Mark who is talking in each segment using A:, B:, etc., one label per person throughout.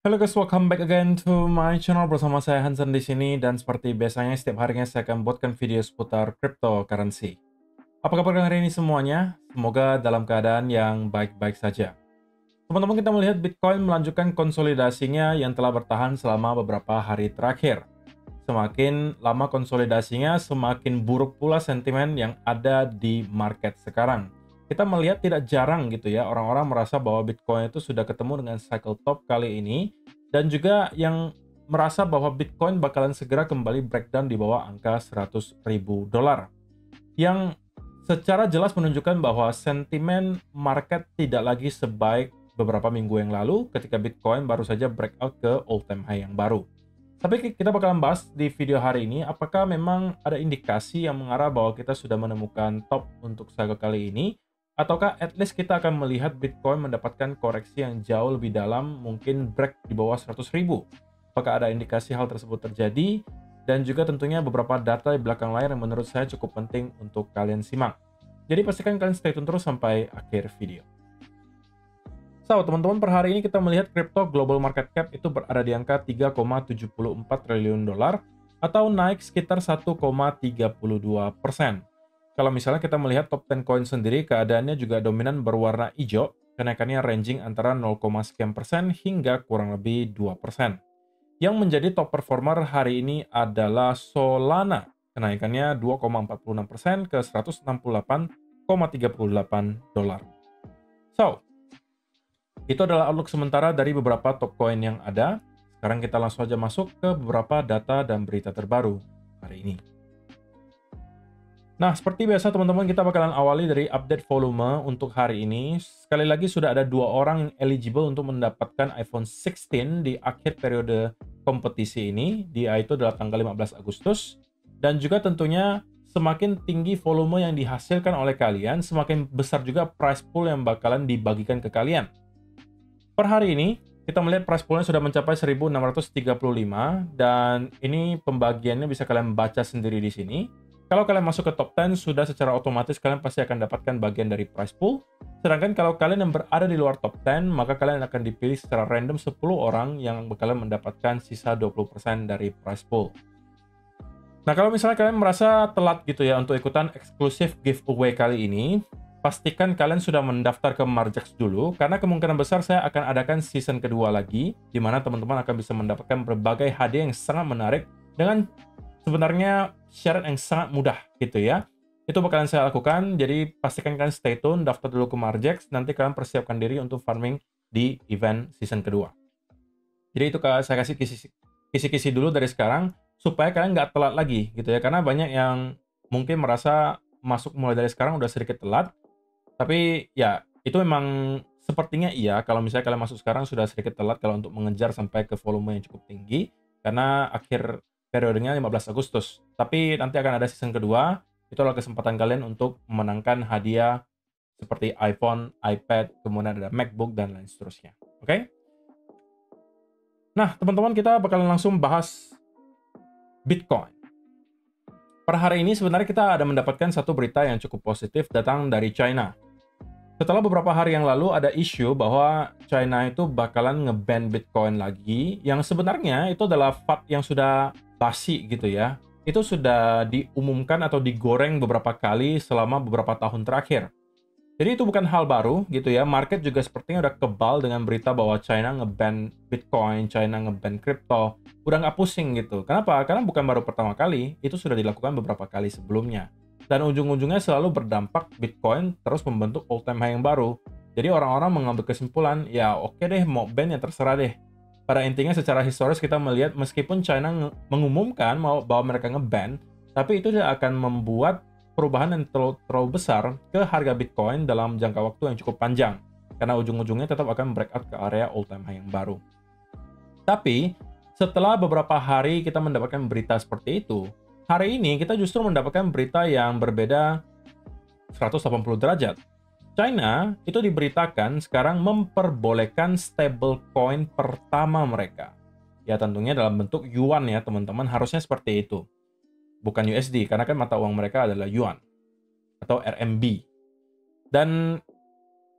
A: Halo guys, welcome back again to my channel bersama saya Hansen di sini dan seperti biasanya setiap harinya saya akan buatkan video seputar cryptocurrency. Apa kabar kalian hari ini semuanya? Semoga dalam keadaan yang baik-baik saja. Teman-teman, kita melihat Bitcoin melanjutkan konsolidasinya yang telah bertahan selama beberapa hari terakhir. Semakin lama konsolidasinya, semakin buruk pula sentimen yang ada di market sekarang. Kita melihat tidak jarang gitu ya, orang-orang merasa bahwa Bitcoin itu sudah ketemu dengan cycle top kali ini, dan juga yang merasa bahwa Bitcoin bakalan segera kembali breakdown di bawah angka $100.000, yang secara jelas menunjukkan bahwa sentimen market tidak lagi sebaik beberapa minggu yang lalu ketika Bitcoin baru saja breakout ke all-time high yang baru. Tapi kita bakalan bahas di video hari ini, apakah memang ada indikasi yang mengarah bahwa kita sudah menemukan top untuk cycle kali ini, ataukah at least kita akan melihat Bitcoin mendapatkan koreksi yang jauh lebih dalam, mungkin break di bawah 100.000. Apakah ada indikasi hal tersebut terjadi? Dan juga tentunya beberapa data di belakang layar yang menurut saya cukup penting untuk kalian simak. Jadi pastikan kalian stay tune terus sampai akhir video. So, teman-teman, per hari ini kita melihat crypto global market cap itu berada di angka 3,74 triliun dolar atau naik sekitar 1,32%. Kalau misalnya kita melihat top 10 coin sendiri, keadaannya juga dominan berwarna hijau, kenaikannya ranging antara 0, sekian persen hingga kurang lebih 2%. Yang menjadi top performer hari ini adalah Solana, kenaikannya 2,46% ke 168,38 dolar. So, itu adalah outlook sementara dari beberapa top coin yang ada. Sekarang kita langsung aja masuk ke beberapa data dan berita terbaru hari ini. Nah, seperti biasa teman-teman, kita bakalan awali dari update volume untuk hari ini. Sekali lagi sudah ada 2 orang yang eligible untuk mendapatkan iPhone 16 di akhir periode kompetisi ini. Dia itu adalah tanggal 15 Agustus. Dan juga tentunya semakin tinggi volume yang dihasilkan oleh kalian, semakin besar juga price pool yang bakalan dibagikan ke kalian. Per hari ini, kita melihat price poolnya sudah mencapai 1.635 dan ini pembagiannya bisa kalian baca sendiri di sini. Kalau kalian masuk ke top 10, sudah secara otomatis kalian pasti akan dapatkan bagian dari price pool. Sedangkan kalau kalian yang berada di luar top 10, maka kalian akan dipilih secara random 10 orang yang bakalan mendapatkan sisa 20% dari price pool. Nah, kalau misalnya kalian merasa telat gitu ya untuk ikutan eksklusif giveaway kali ini, pastikan kalian sudah mendaftar ke Margex dulu, karena kemungkinan besar saya akan adakan season kedua lagi, di mana teman-teman akan bisa mendapatkan berbagai hadiah yang sangat menarik dengan sebenarnya syarat yang sangat mudah gitu ya. Itu bakalan saya lakukan, jadi pastikan kalian stay tune, daftar dulu ke Margex, nanti kalian persiapkan diri untuk farming di event season kedua. Jadi itu saya kasih kisi-kisi dulu dari sekarang, supaya kalian nggak telat lagi gitu ya, karena banyak yang mungkin merasa masuk mulai dari sekarang udah sedikit telat, tapi ya itu memang sepertinya iya, kalau misalnya kalian masuk sekarang sudah sedikit telat kalau untuk mengejar sampai ke volume yang cukup tinggi, karena akhir periodenya 15 Agustus. Tapi nanti akan ada season kedua, itu adalah kesempatan kalian untuk memenangkan hadiah seperti iPhone, iPad, kemudian ada MacBook, dan lain seterusnya. Oke? Nah, teman-teman, kita bakalan langsung bahas Bitcoin. Per hari ini sebenarnya kita ada mendapatkan satu berita yang cukup positif datang dari China. Setelah beberapa hari yang lalu ada isu bahwa China itu bakalan nge-ban Bitcoin lagi, yang sebenarnya itu adalah fact yang sudah basi gitu ya. Itu sudah diumumkan atau digoreng beberapa kali selama beberapa tahun terakhir. Jadi itu bukan hal baru gitu ya. Market juga sepertinya udah kebal dengan berita bahwa China nge-ban Bitcoin, China nge-ban crypto. Udah nggak pusing gitu. Kenapa? Karena bukan baru pertama kali, itu sudah dilakukan beberapa kali sebelumnya. Dan ujung-ujungnya selalu berdampak Bitcoin terus membentuk all-time high yang baru. Jadi orang-orang mengambil kesimpulan, ya oke deh, mau ban ya terserah deh. Pada intinya secara historis kita melihat meskipun China mengumumkan bahwa mereka nge-ban, tapi itu tidak akan membuat perubahan yang terlalu besar ke harga Bitcoin dalam jangka waktu yang cukup panjang. Karena ujung-ujungnya tetap akan breakout ke area all-time high yang baru. Tapi setelah beberapa hari kita mendapatkan berita seperti itu, hari ini kita justru mendapatkan berita yang berbeda 180 derajat. China itu diberitakan sekarang memperbolehkan stablecoin pertama mereka. Ya tentunya dalam bentuk yuan ya teman-teman, harusnya seperti itu. Bukan USD, karena kan mata uang mereka adalah yuan atau RMB. Dan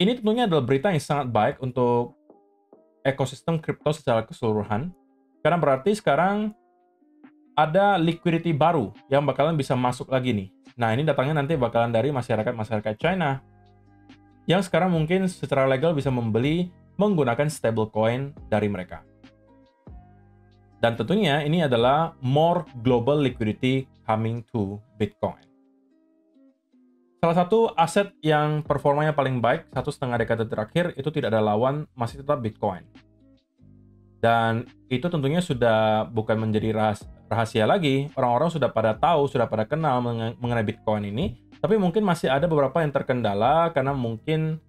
A: ini tentunya adalah berita yang sangat baik untuk ekosistem kripto secara keseluruhan. Karena berarti sekarang ada liquidity baru yang bakalan bisa masuk lagi nih. Nah, ini datangnya nanti bakalan dari masyarakat-masyarakat China yang sekarang mungkin secara legal bisa membeli menggunakan stablecoin dari mereka. Dan tentunya ini adalah more global liquidity coming to Bitcoin. Salah satu aset yang performanya paling baik 1,5 dekade terakhir itu tidak ada lawan, masih tetap Bitcoin. Dan itu tentunya sudah bukan menjadi rahasia lagi. Orang-orang sudah pada tahu, sudah pada kenal mengenai Bitcoin ini. Tapi mungkin masih ada beberapa yang terkendala karena mungkin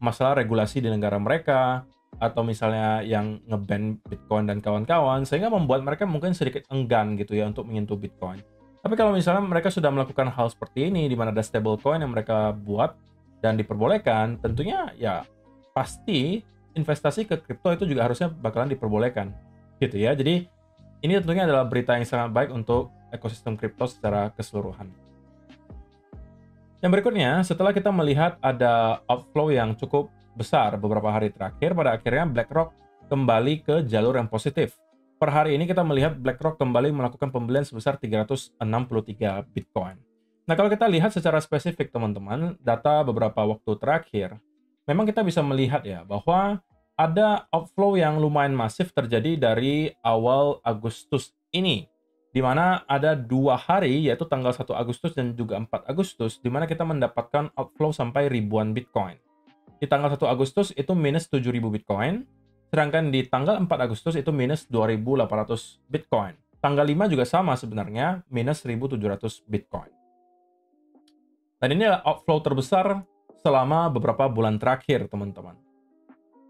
A: masalah regulasi di negara mereka, atau misalnya yang nge-ban Bitcoin dan kawan-kawan, sehingga membuat mereka mungkin sedikit enggan gitu ya untuk menyentuh Bitcoin. Tapi kalau misalnya mereka sudah melakukan hal seperti ini, di mana ada stablecoin yang mereka buat dan diperbolehkan, tentunya ya pasti investasi ke kripto itu juga harusnya bakalan diperbolehkan, gitu ya. Jadi ini tentunya adalah berita yang sangat baik untuk ekosistem kripto secara keseluruhan. Yang berikutnya, setelah kita melihat ada outflow yang cukup besar beberapa hari terakhir, pada akhirnya BlackRock kembali ke jalur yang positif. Per hari ini kita melihat BlackRock kembali melakukan pembelian sebesar 363 Bitcoin. Nah, kalau kita lihat secara spesifik teman-teman, data beberapa waktu terakhir, memang kita bisa melihat ya bahwa ada outflow yang lumayan masif terjadi dari awal Agustus ini, di mana ada 2 hari, yaitu tanggal 1 Agustus dan juga 4 Agustus, di mana kita mendapatkan outflow sampai ribuan Bitcoin. Di tanggal 1 Agustus itu minus 7.000 Bitcoin, sedangkan di tanggal 4 Agustus itu minus 2.800 Bitcoin. Tanggal 5 juga sama sebenarnya, minus 1.700 Bitcoin. Dan ini adalah outflow terbesar selama beberapa bulan terakhir, teman-teman.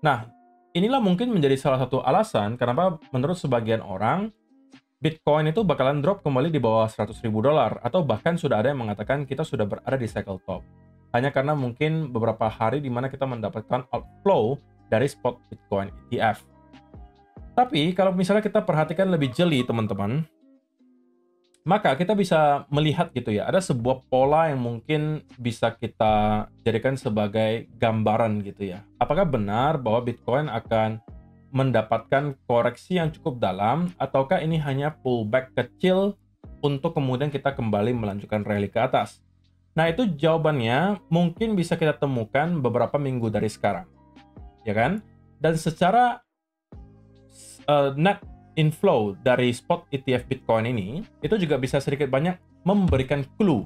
A: Nah, inilah mungkin menjadi salah satu alasan kenapa menurut sebagian orang, Bitcoin itu bakalan drop kembali di bawah $100.000, atau bahkan sudah ada yang mengatakan kita sudah berada di cycle top. Hanya karena mungkin beberapa hari di mana kita mendapatkan outflow dari spot Bitcoin ETF. Tapi kalau misalnya kita perhatikan lebih jeli teman-teman, maka kita bisa melihat gitu ya, ada sebuah pola yang mungkin bisa kita jadikan sebagai gambaran gitu ya. Apakah benar bahwa Bitcoin akan mendapatkan koreksi yang cukup dalam, ataukah ini hanya pullback kecil untuk kemudian kita kembali melanjutkan rally ke atas? Nah, itu jawabannya mungkin bisa kita temukan beberapa minggu dari sekarang. Ya kan? Dan secara net inflow dari spot ETF Bitcoin ini, itu juga bisa sedikit banyak memberikan clue,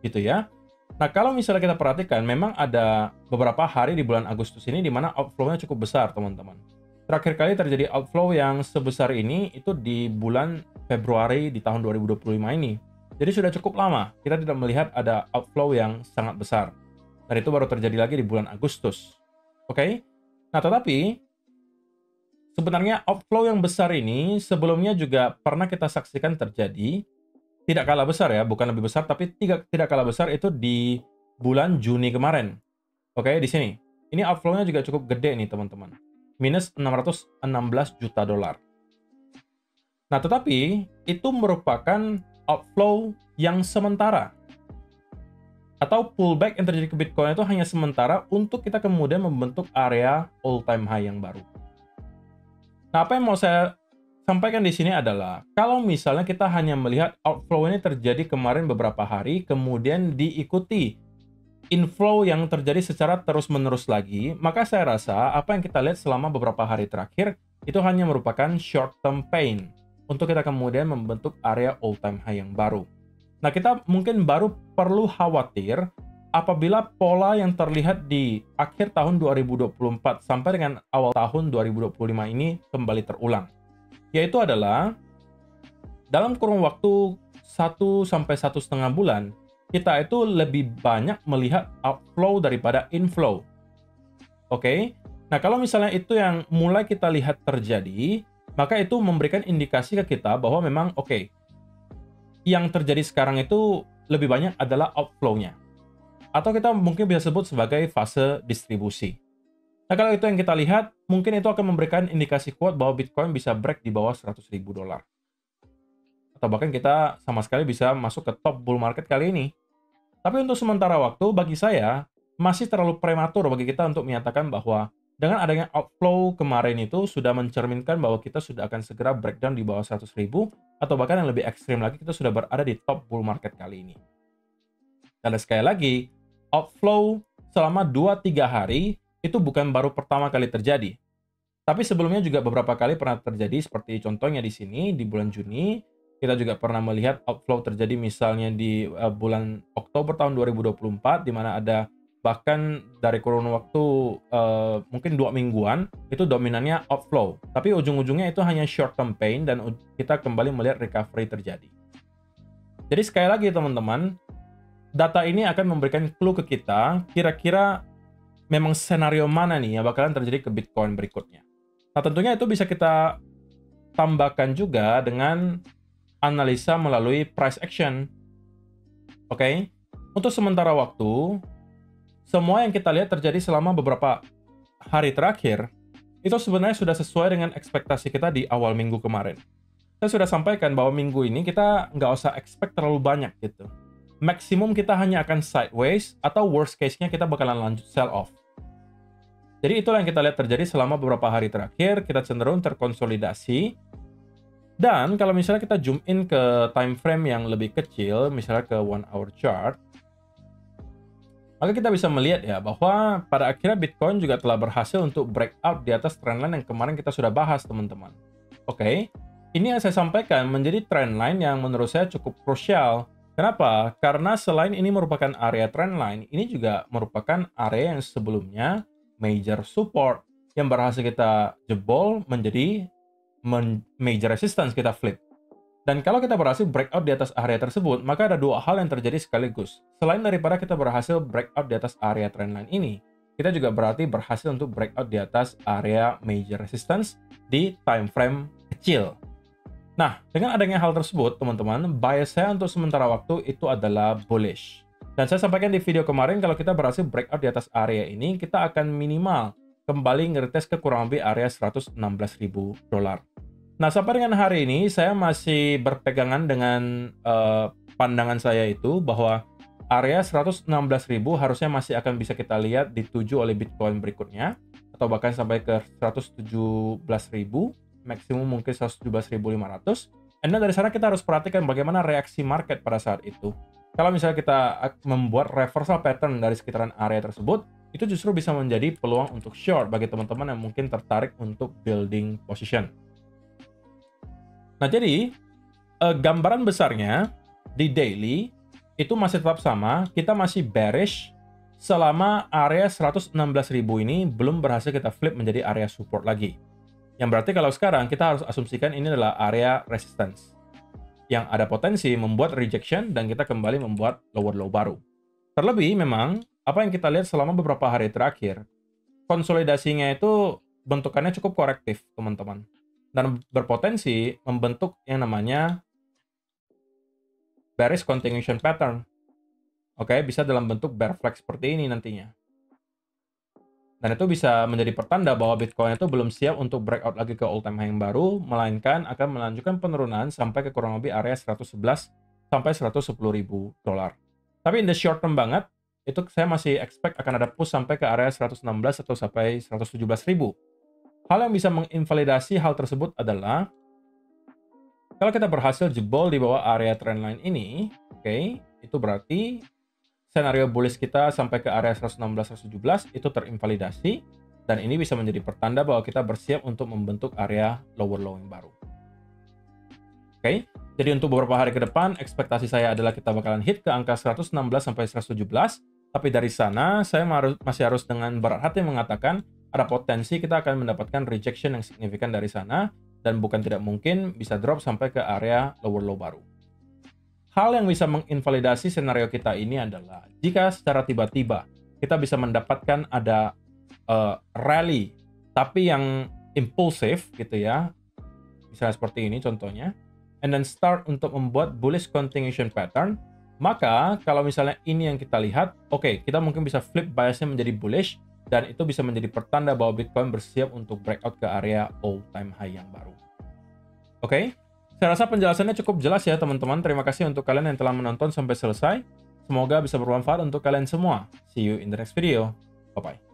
A: gitu ya. Nah, kalau misalnya kita perhatikan, memang ada beberapa hari di bulan Agustus ini di mana outflow-nya cukup besar, teman-teman. Terakhir kali terjadi outflow yang sebesar ini itu di bulan Februari di tahun 2025 ini. Jadi sudah cukup lama, kita tidak melihat ada outflow yang sangat besar. Dan itu baru terjadi lagi di bulan Agustus. Oke? Nah, tetapi sebenarnya outflow yang besar ini sebelumnya juga pernah kita saksikan terjadi, tidak kalah besar ya, bukan lebih besar, tapi tidak kalah besar itu di bulan Juni kemarin. Oke, di sini. Ini outflow-nya juga cukup gede nih, teman-teman. Minus $616 juta. Nah, tetapi itu merupakan outflow yang sementara. Atau pullback yang terjadi ke Bitcoin itu hanya sementara untuk kita kemudian membentuk area all-time high yang baru. Nah, apa yang mau saya sampaikan di sini adalah, kalau misalnya kita hanya melihat outflow ini terjadi kemarin beberapa hari, kemudian diikuti inflow yang terjadi secara terus-menerus lagi, maka saya rasa apa yang kita lihat selama beberapa hari terakhir, itu hanya merupakan short-term pain, untuk kita kemudian membentuk area all-time high yang baru. Nah, kita mungkin baru perlu khawatir apabila pola yang terlihat di akhir tahun 2024 sampai dengan awal tahun 2025 ini kembali terulang. Yaitu adalah, dalam kurun waktu 1-1,5 bulan, kita itu lebih banyak melihat outflow daripada inflow. Oke? Nah, kalau misalnya itu yang mulai kita lihat terjadi, maka itu memberikan indikasi ke kita bahwa memang yang terjadi sekarang itu lebih banyak adalah outflow-nya. Atau kita mungkin bisa sebut sebagai fase distribusi. Nah, kalau itu yang kita lihat, mungkin itu akan memberikan indikasi kuat bahwa Bitcoin bisa break di bawah $100.000. Atau bahkan kita sama sekali bisa masuk ke top bull market kali ini. Tapi untuk sementara waktu, bagi saya, masih terlalu prematur bagi kita untuk menyatakan bahwa dengan adanya outflow kemarin itu sudah mencerminkan bahwa kita sudah akan segera breakdown di bawah 100.000 atau bahkan yang lebih ekstrim lagi kita sudah berada di top bull market kali ini. Dan sekali lagi, outflow selama 2-3 hari itu bukan baru pertama kali terjadi. Tapi sebelumnya juga beberapa kali pernah terjadi seperti contohnya di sini di bulan Juni. Kita juga pernah melihat outflow terjadi misalnya di bulan Oktober tahun 2024 di mana ada bahkan dari kurun waktu mungkin 2 mingguan itu dominannya outflow. Tapi ujung-ujungnya itu hanya short term pain dan kita kembali melihat recovery terjadi. Jadi sekali lagi teman-teman, data ini akan memberikan clue ke kita kira-kira memang skenario mana nih yang bakalan terjadi ke Bitcoin berikutnya. Nah tentunya itu bisa kita tambahkan juga dengan analisa melalui price action. Oke, untuk sementara waktu, semua yang kita lihat terjadi selama beberapa hari terakhir, itu sebenarnya sudah sesuai dengan ekspektasi kita di awal minggu kemarin. Saya sudah sampaikan bahwa minggu ini kita nggak usah expect terlalu banyak gitu. Maksimum kita hanya akan sideways, atau worst case-nya kita bakalan lanjut sell off. Jadi itulah yang kita lihat terjadi selama beberapa hari terakhir, kita cenderung terkonsolidasi. Dan kalau misalnya kita zoom in ke time frame yang lebih kecil, misalnya ke 1 hour chart, maka kita bisa melihat ya bahwa pada akhirnya Bitcoin juga telah berhasil untuk breakout di atas trendline yang kemarin kita sudah bahas teman-teman. Oke, ini yang saya sampaikan menjadi trendline yang menurut saya cukup krusial. Kenapa? Karena selain ini merupakan area trendline, ini juga merupakan area yang sebelumnya major support yang berhasil kita jebol menjadi major resistance kita flip. Dan kalau kita berhasil breakout di atas area tersebut, maka ada dua hal yang terjadi sekaligus. Selain daripada kita berhasil breakout di atas area trendline ini, kita juga berarti berhasil untuk breakout di atas area major resistance di time frame kecil. Nah, dengan adanya hal tersebut, teman-teman, bias saya untuk sementara waktu itu adalah bullish. Dan saya sampaikan di video kemarin, kalau kita berhasil breakout di atas area ini, kita akan minimal kembali nge-retest ke kurang lebih area $116.000. Nah, sampai dengan hari ini, saya masih berpegangan dengan pandangan saya itu bahwa area 116.000 harusnya masih akan bisa kita lihat dituju oleh Bitcoin berikutnya, atau bahkan sampai ke 117.000, maksimum mungkin 117.500. Dan dari sana kita harus perhatikan bagaimana reaksi market pada saat itu. Kalau misalnya kita membuat reversal pattern dari sekitaran area tersebut, itu justru bisa menjadi peluang untuk short bagi teman-teman yang mungkin tertarik untuk building position. Nah, jadi gambaran besarnya di daily itu masih tetap sama, kita masih bearish selama area 116.000 ini belum berhasil kita flip menjadi area support lagi. Yang berarti kalau sekarang kita harus asumsikan ini adalah area resistance yang ada potensi membuat rejection dan kita kembali membuat lower low baru. Terlebih memang apa yang kita lihat selama beberapa hari terakhir, konsolidasinya itu bentukannya cukup korektif, teman-teman. Dan berpotensi membentuk yang namanya bearish continuation pattern. Oke, bisa dalam bentuk bear flag seperti ini nantinya. Dan itu bisa menjadi pertanda bahwa Bitcoin itu belum siap untuk breakout lagi ke all time high yang baru, melainkan akan melanjutkan penurunan sampai ke kurang lebih area 111 sampai 110.000 dolar. Tapi in the short term banget, itu saya masih expect akan ada push sampai ke area 116 atau sampai 117.000. Hal yang bisa menginvalidasi hal tersebut adalah kalau kita berhasil jebol di bawah area trendline ini, oke, itu berarti skenario bullish kita sampai ke area 116-117 itu terinvalidasi dan ini bisa menjadi pertanda bahwa kita bersiap untuk membentuk area lower low yang baru. Oke, jadi untuk beberapa hari ke depan ekspektasi saya adalah kita bakalan hit ke angka 116 sampai 117, tapi dari sana saya masih harus dengan berat hati mengatakan ada potensi kita akan mendapatkan rejection yang signifikan dari sana dan bukan tidak mungkin bisa drop sampai ke area lower low baru. Hal yang bisa menginvalidasi skenario kita ini adalah jika secara tiba-tiba kita bisa mendapatkan ada rally tapi yang impulsif gitu ya, misalnya seperti ini contohnya, and then start untuk membuat bullish continuation pattern, maka kalau misalnya ini yang kita lihat, oke, kita mungkin bisa flip biasnya menjadi bullish dan itu bisa menjadi pertanda bahwa Bitcoin bersiap untuk breakout ke area all time high yang baru. Oke, saya rasa penjelasannya cukup jelas ya teman-teman. Terima kasih untuk kalian yang telah menonton sampai selesai. Semoga bisa bermanfaat untuk kalian semua. See you in the next video. Bye-bye.